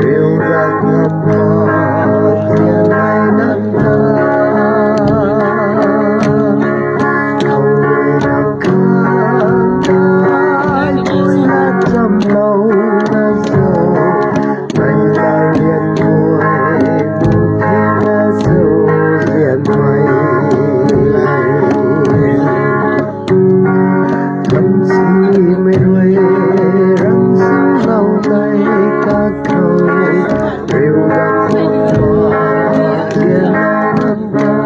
Yêu ra ngâm hoa thiên ai nắng cầu người đang khát tôi đã trong lâu đã dầu đây là liền tuổi một khi đã dầu liền mây thậm chí mới đuôi răng sương lâu nay ca cầu rêu răng hoa thiên nắng cầu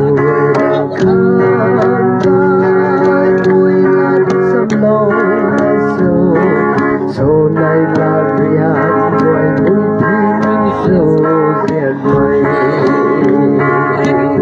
người đang khát tôi đã trong lâu đã dầu số này là riêng người muốn thiên dầu riêng mây Hãy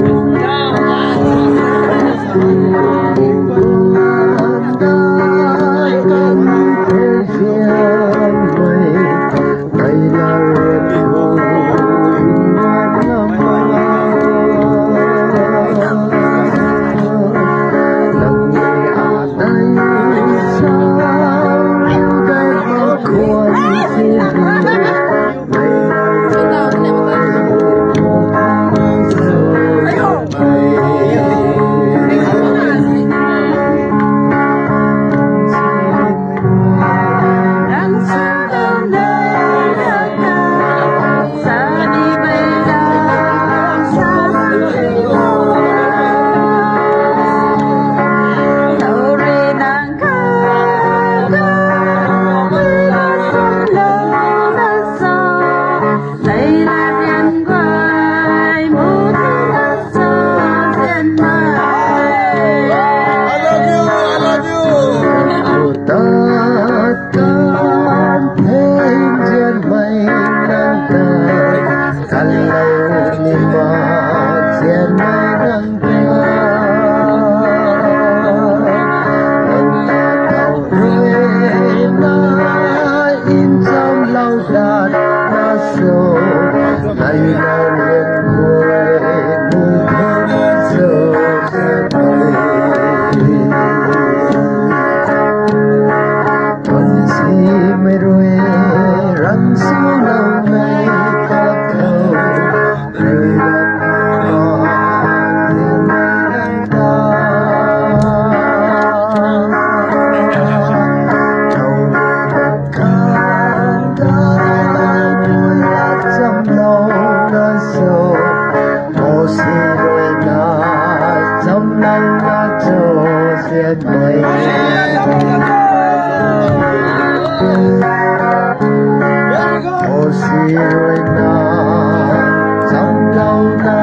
subscribe cho kênh Ghiền Mì Gõ để không bỏ lỡ